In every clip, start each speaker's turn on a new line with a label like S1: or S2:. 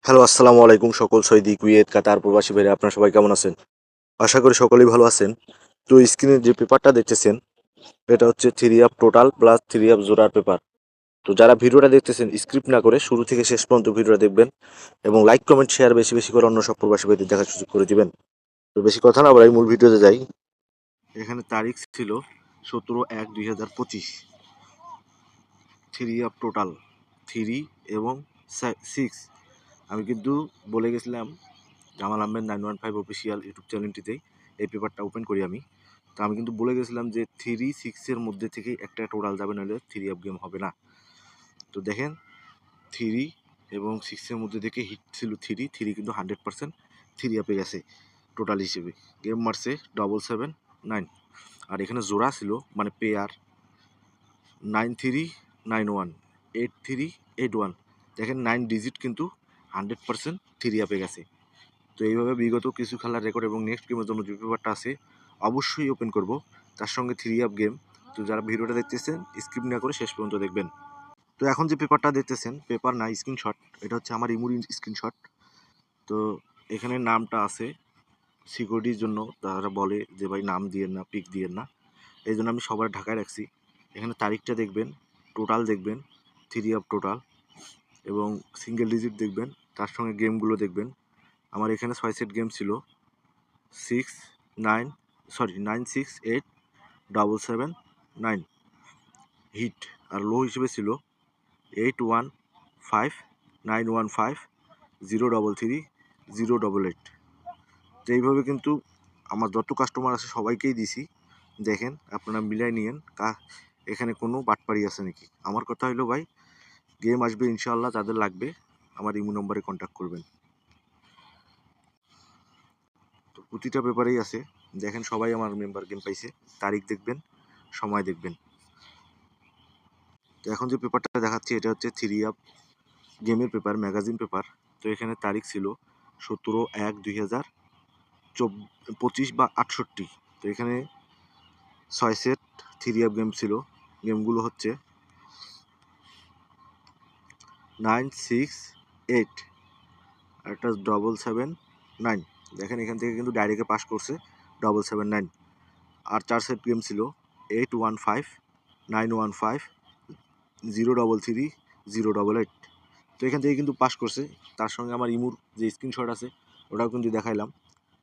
S1: Hello, আসসালামু আলাইকুম সকল সৌদি, কুয়েত, কাতার প্রবাসী ভাইরা আপনারা সবাই কেমন আছেন? আশা করি সকলেই ভালো আছেন। তো স্ক্রিনে যে পেপারটা দেখতেছেন এটা হচ্ছে three up total plus three up জোড়ার পেপার। তো যারা ভিডিওটা দেখতেছেন স্ক্রিপ্ট না করে শুরু থেকে শেষ পর্যন্ত ভিডিওটা দেখবেন এবং লাইক কমেন্ট শেয়ার বেশি বেশি করে অন্য সব প্রবাসী ভাইদের দেখার সুযোগ করে দিবেন। তো বেশি কথা না বলাই মূল ভিডিওতে যাই। এখানে তারিখ ছিল 17/1/2025। থ্রি আপ টোটাল থ্রি এবং সিক্স। আমি কিন্তু বলে গেছিলাম জামাল আহমেদ 915 অফিসিয়াল ইউটিউব চ্যানেলটিতেই এই পেপারটা ওপেন করি আমি। তো আমি কিন্তু বলে গেছিলাম যে 3-6-এর মধ্যে থেকে একটা টোটাল যাবে, নাহলে থ্রি আপ গেম হবে না। তো দেখেন, থ্রি এবং সিক্সের মধ্যে থেকে হিট ছিল থ্রি থ্রি, কিন্তু 100% থ্রি আপে গেছে টোটাল হিসেবে। গেম মারছে 779। আর এখানে জোড়া ছিল মানে পেয়ার 9391 8381। দেখেন 9 ডিজিট কিন্তু 100% থ্রি আপে গেছে। তো এইভাবে বিগত কিছু খেলার রেকর্ড এবং নেক্সট গেমের জন্য যে পেপারটা আছে অবশ্যই ওপেন করব, তার সঙ্গে থ্রি আপ গেম। তো যারা ভিডিওটা দেখতেছেন স্কিপ না করে শেষ পর্যন্ত দেখবেন। তো এখন যে পেপারটা দেখতেছেন, পেপার না স্ক্রিনশট, এটা হচ্ছে আমার ইমুর স্ক্রিনশট। তো এখানে নামটা আছে সিকিউরিটির জন্য, তারা বলে যে ভাই নাম দিয়েন না, পিক দিয়েন না, এই জন্য আমি সবার ঢাকায় রাখছি। এখানে তারিখটা দেখবেন, টোটাল দেখবেন, থ্রি আপ টোটাল এবং সিঙ্গেল ডিজিট দেখবেন, তার সঙ্গে গেমগুলো দেখবেন। আমার এখানে 6 সেট গেম ছিল, 9687779 হিট। আর লো হিসেবে ছিল 815915 033 088। তো এইভাবে কিন্তু আমার যত কাস্টমার আছে সবাইকেই দিছি। দেখেন আপনারা মিলাই নিয়েন এখানে কোনো বাটপাড়ি আছে নাকি। আমার কথা হলো ভাই, গেম আসবে ইনশাআল্লাহ, যাদের লাগবে আমার ইমো নম্বরে কন্ট্যাক্ট করবেন। তো প্রতিটা পেপারেই আছে, দেখেন সবাই আমার মেম্বার গেম পাইছে। তারিখ দেখবেন, সময় দেখবেন। তো এখন যে পেপারটা দেখাচ্ছি এটা হচ্ছে থ্রি আপ গেমের পেপার, ম্যাগাজিন পেপার। তো এখানে তারিখ ছিল 17/1/2025 বা 68। তো এখানে 6 সেট থ্রি আপ গেম ছিল। গেমগুলো হচ্ছে 968, আর একটা 779। দেখেন এখান থেকে কিন্তু ডাইরেক্টে পাস করছে 779। আর 4 সেট গেম ছিল 815915 033 088। তো এখান থেকে কিন্তু পাস করছে। তার সঙ্গে আমার ইমুর যে স্ক্রিনশট আছে ওটাও কিন্তু দেখাইলাম।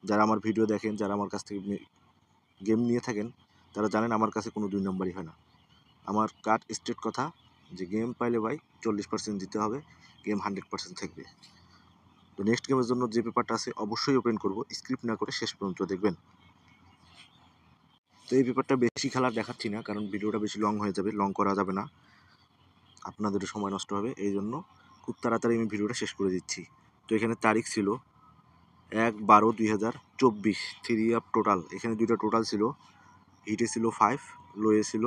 S1: যারা আমার ভিডিও দেখেন, যারা আমার কাছ থেকে গেম নিয়ে থাকেন, তারা জানেন আমার কাছে কোনো 2 নম্বরই হয় না। আমার কাট স্ট্রেট কথা, যে গেম পাইলে ভাই 40% দিতে হবে, গেম 100% থাকবে। তো নেক্সট গেমের জন্য যে পেপারটা আছে অবশ্যই ওপেন করব, স্ক্রিপ্ট না করে শেষ পর্যন্ত দেখবেন। তো এই পেপারটা বেশি খেলার দেখাচ্ছি না, কারণ ভিডিওটা বেশি লং হয়ে যাবে, লং করা যাবে না, আপনাদেরও সময় নষ্ট হবে। এই জন্য খুব তাড়াতাড়ি আমি ভিডিওটা শেষ করে দিচ্ছি। তো এখানে তারিখ ছিল 1/12/2024, থ্রি আপ টোটাল। এখানে দুইটা টোটাল ছিল, হিটে ছিল 5, লোয়ে ছিল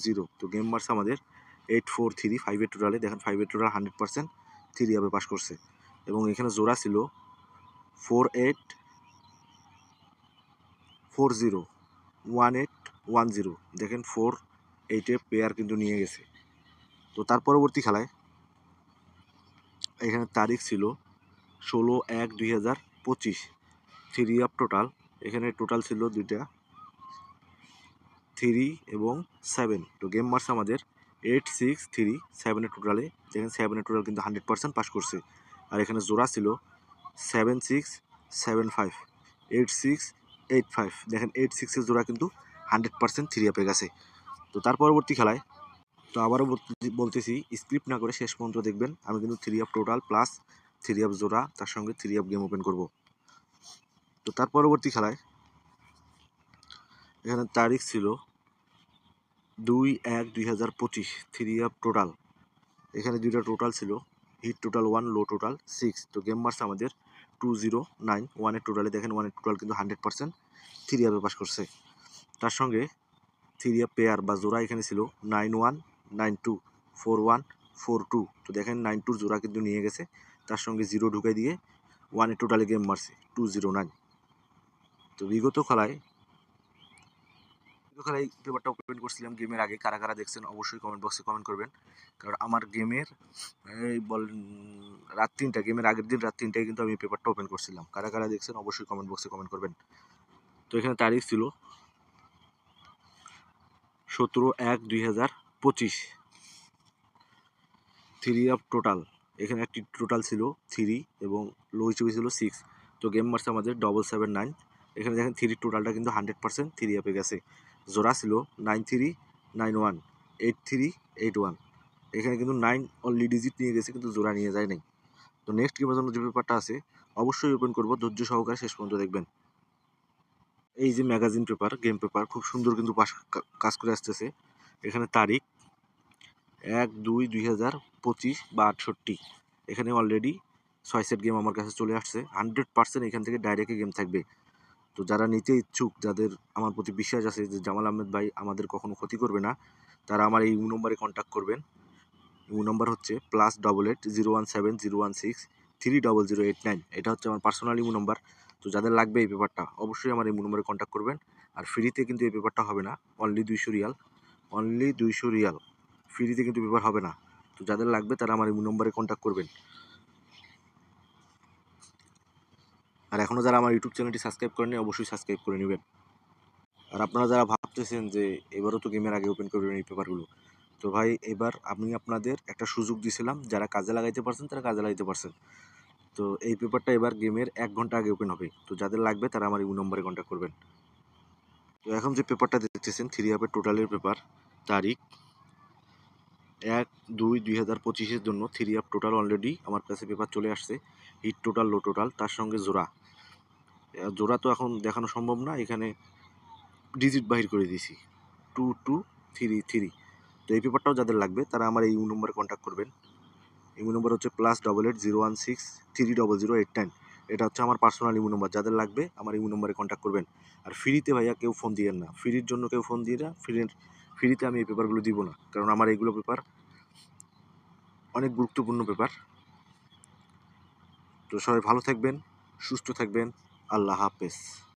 S1: 0। তো গেম মার্কস আমাদের 843 5-এর টোটালে। দেখেন 5-এর টোটাল 100% থ্রি আপে পাস করছে। এবং এখানে জোড়া ছিল 4840 1810। দেখেন 4-8-এ পেয়ার কিন্তু নিয়ে গেছে। তো তার পরবর্তী খেলায় এখানে তারিখ ছিল 16/1/2025, থ্রি আপ টোটাল। এখানে টোটাল ছিল দুইটা, 3 এবং 7। তো গেম মার্কস আমাদের 863 7-এর টোটালে। দেখেন 7-এর টোটাল কিন্তু 100% পাস করছে। আর এখানে জোড়া ছিল 7675 8685। দেখেন 86-এর জোড়া কিন্তু 100% থ্রি আপে গেছে। তো তার পরবর্তী খেলায়, তো আবারও বলতেছি স্ক্রিপ্ট না করে শেষ পর্যন্ত দেখবেন। আমি কিন্তু three up total plus three up জোড়া, তার সঙ্গে থ্রি আপ গেম ওপেন করব। তো তার পরবর্তী খেলায় এখানে তারিখ ছিল 2/1/2025, থ্রি আপ টোটাল। এখানে দুইটা টোটাল ছিল, হিট টোটাল 1, লো টোটাল 6। তো গেম মার্কস আমাদের 209 1-এর টোটালে। দেখেন 1-এর টোটাল কিন্তু 100% থ্রি আপে পাস করছে। তার সঙ্গে থ্রি আপ পেয়ার বা জোড়া এখানে ছিল 91924142। তো দেখেন 92-র জোড়া কিন্তু নিয়ে গেছে, তার সঙ্গে 0 ঢুকাই দিয়ে 1-এর টোটালে গেম মারছে 209। তো বিগত ওখানে এই পেপারটা ওপেন করছিলাম গেমের আগে, কারা কারা দেখছেন অবশ্যই কমেন্ট বক্সে কমেন্ট করবেন। কারণ আমার গেমের এই বল রাত 3টা, গেমের আগের দিন রাত 3টায় কিন্তু আমি পেপারটা ওপেন করছিলাম। কারা কারা দেখছেন অবশ্যই কমেন্ট বক্সে কমেন্ট করবেন। তো এখানে তারিখ ছিল 17/1/2025, 3 আপ টোটাল। এখানে একটি টোটাল ছিল 3 এবং লো হিসেবে ছিল 6। তো গেম মারছে আমাদের 779। এখানে দেখেন 3 টোটালটা কিন্তু 100% 3 আপে গেছে। জোড়া ছিল 9391, 8381। এখানে কিন্তু 9 অনলি ডিজিট নিয়ে গেছে, কিন্তু জোড়া নিয়ে যায় নাই। তো নেক্সট গেমের জন্য যে পেপারটা আছে অবশ্যই ওপেন করবো, ধৈর্য সহকারে শেষ পর্যন্ত দেখবেন। এই যে ম্যাগাজিন পেপার, গেম পেপার খুব সুন্দর কিন্তু কাজ করে আসতেছে। এখানে তারিখ 1/2/2025 বা 68। এখানে অলরেডি 6 সেট গেম আমার কাছে চলে আসছে। 100% এখান থেকে ডাইরেক্ট গেম থাকবে। তো যারা নিতে ইচ্ছুক, যাদের আমার প্রতি বিশ্বাস আছে যে জামাল আহমেদ ভাই আমাদের কখনো ক্ষতি করবে না, তারা আমার এই নম্বরে কন্ট্যাক্ট করবেন। নম্বর হচ্ছে +88 017 016 30089। এটা হচ্ছে আমার পার্সোনাল ইমো নম্বর। তো যাদের লাগবে এই পেপারটা অবশ্যই আমার এই নম্বরে কন্ট্যাক্ট করবেন। আর ফ্রিতে কিন্তু এই পেপারটা হবে না, অনলি 200 রিয়াল, অনলি 200 রিয়াল, ফ্রিতে কিন্তু পেপার হবে না। তো যাদের লাগবে তারা আমার এই নম্বরে কন্ট্যাক্ট করবেন। আর এখনও যারা আমার ইউটিউব চ্যানেলটি সাবস্ক্রাইব করেনি অবশ্যই সাবস্ক্রাইব করে নেবেন। আর আপনারা যারা ভাবতেছেন যে এবারও তো গেমের আগে ওপেন করবেন এই পেপারগুলো, তো ভাই এবার আমি আপনাদের একটা সুযোগ দিয়েছিলাম, যারা কাজে লাগাইতে পারছেন তারা কাজে লাগাইতে পারছেন। তো এই পেপারটা এবার গেমের 1 ঘন্টা আগে ওপেন হবে। তো যাদের লাগবে তারা আমার এই নম্বরে কন্ট্যাক্ট করবেন। তো এখন যে পেপারটা দেখতেছেন 3 আপের টোটালের পেপার, তারিখ 1/2/2025 জন্য 3 আপ টোটাল অলরেডি আমার কাছে পেপার চলে আসছে। হিট টোটাল, লো টোটাল, তার সঙ্গে জোড়া। জোড়া তো এখন দেখানো সম্ভব না, এখানে ডিজিট বাহির করে দিয়েছি 2233। তো এই পেপারটাও যাদের লাগবে তারা আমার এই নম্বরে কন্ট্যাক্ট করবেন। ইমো নম্বর হচ্ছে +88 016 30089। এটা হচ্ছে আমার পার্সোনাল ইমো নম্বর। যাদের লাগবে আমার ইমো নম্বরে কন্ট্যাক্ট করবেন। আর ফ্রিতে ভাইয়া কেউ ফোন দিয়েন না, ফ্রির জন্য কেউ ফোন দিয়ে না, ফ্রিতে আমি এই পেপারগুলো দিব না, কারণ আমার এইগুলো পেপার অনেক গুরুত্বপূর্ণ পেপার। তো সবাই ভালো থাকবেন, সুস্থ থাকবেন, আল্লাহ হাফেজ।